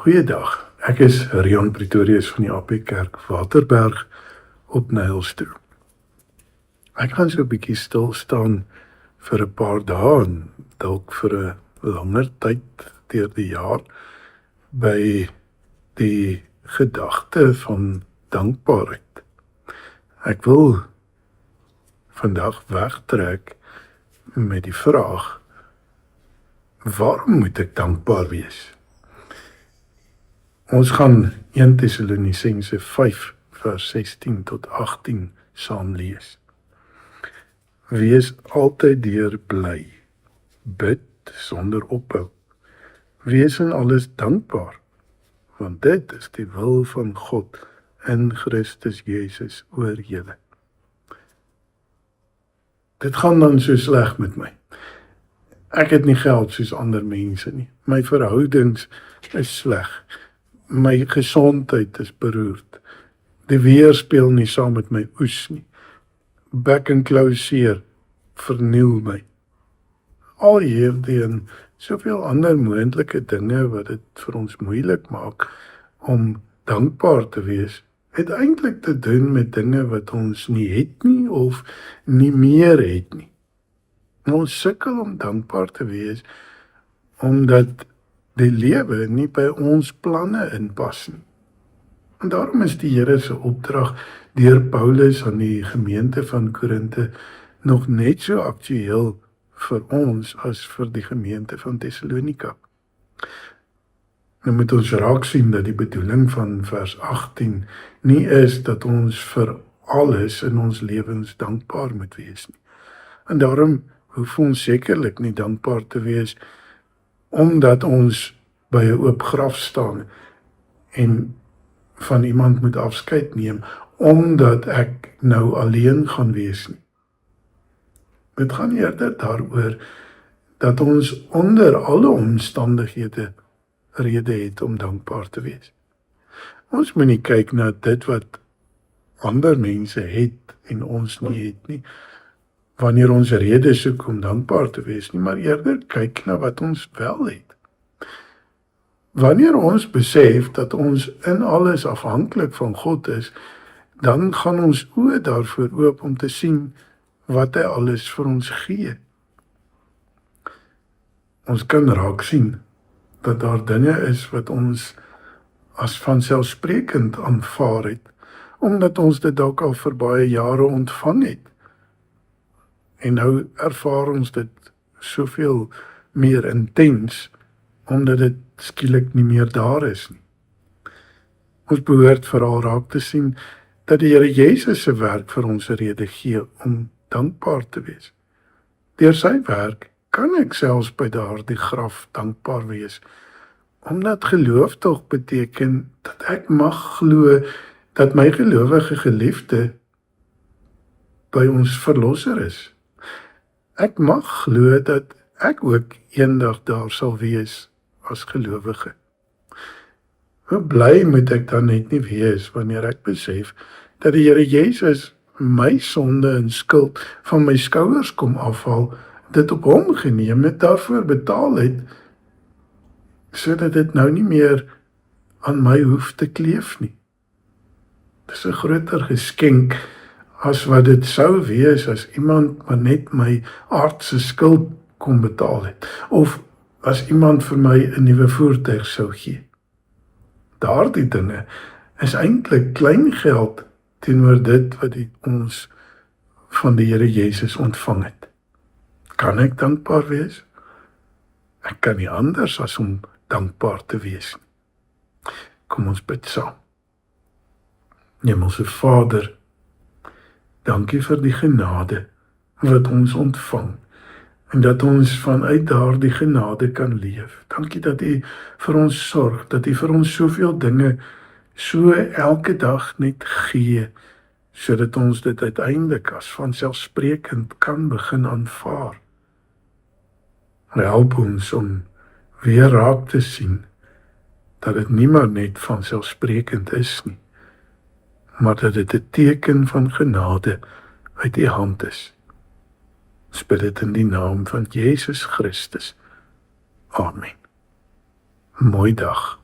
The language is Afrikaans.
Goeiedag, ek is Rian Pretorius van die AP Kerk Waterberg op Nylstroom. Ek gaan so 'n bietjie stil staan vir 'n paar dae en dalk vir 'n langer tyd deur die jaar by die gedagte van dankbaarheid. Ek wil vandag wegtrek met die vraag: waarom moet ek dankbaar wees? Ons gaan 1 Tessalonisense 5 vers 16 tot 18 saam lees. Wees altyd deur bly, bid sonder ophou. Wees in alles dankbaar, want dit is die wil van God in Christus Jesus oor julle. Dit gaan dan so sleg met my. Ek het nie geld soos ander mense nie. My verhoudings is sleg. My gesondheid is beroerd. Die weer speel nie saam met my oes nie. Back and claw seer verniel my. Al hierdie en soveel ander moontlike dinge wat dit vir ons moeilik maak om dankbaar te wees, het eintlik te doen met dinge wat ons nie het nie of nie meer het nie. En ons sukkel om dankbaar te wees omdat die lewe nie by ons planne inpas nie. En daarom is die Here se opdrag deur Paulus aan die gemeente van Korinthe nog net so aktueel vir ons as vir die gemeente van Tessalonika. Nou moet ons raak sien dat die bedoeling van vers 18 nie is dat ons vir alles in ons lewens dankbaar moet wees nie. En daarom hoef ons sekerlik nie dankbaar te wees omdat ons by 'n oop graf staan en van iemand moet afskeid neem, omdat ek nou alleen gaan wees nie. Dit gaan eerder daaroor dat ons onder alle omstandighede rede het om dankbaar te wees. Ons moet nie kyk na dit wat ander mense het en ons nie het nie, wanneer ons rede soek om dankbaar te wees nie, maar eerder kyk na wat ons wel het. Wanneer ons besef dat ons in alles afhanklik van God is, dan gaan ons oë daarvoor oop om te sien wat hy alles vir ons gee. Ons kan raak sien dat daar dinge is wat ons as vanselfsprekend aanvaar het, omdat ons dit dalk al vir baie jare ontvang het. En nou ervaar ons dit soveel meer intens, omdat dit skielik nie meer daar is nie. Ons behoort veral raak te sien dat die Here Jesus se werk vir ons 'n rede gee om dankbaar te wees. Deur sy werk kan ek selfs by daardie graf dankbaar wees, omdat geloof tog beteken dat ek mag glo dat my gelowige geliefde by ons verlosser is. Ek mag glo dat ek ook eendag daar sal wees as gelowige. Hoe bly moet ek dan net nie wees wanneer ek besef dat die Here Jesus my sonde en skuld van my skouers kom afhaal, dit op hom geneem het, daarvoor betaal het, sodat dit nou nie meer aan my hoef te kleef nie. Dis 'n groter geskenk as wat dit sou wees as iemand maar net my aardse skuld kon betaal het, of as iemand vir my 'n nuwe voertuig sou gee. Daardie dinge is eintlik klein geld teenoor dit wat ons van die Here Jesus ontvang het. Kan ek dankbaar wees? Ek kan nie anders as om dankbaar te wees nie. Kom ons bid saam. Hemelse Vader, dankie vir die genade wat ons ontvang, en dat ons vanuit daardie genade kan leef. Dankie dat U vir ons sorg, dat U vir ons soveel dinge so elke dag net gee, sodat ons dit uiteindelik as vanselfsprekend kan begin aanvaar. Help ons om weer raak te sien dat dit nie maar net vanselfsprekend is nie, maar dat dit 'n teken van genade uit U hand is. Ons bid dit in die naam van Jesus Christus. Amen. Mooi dag.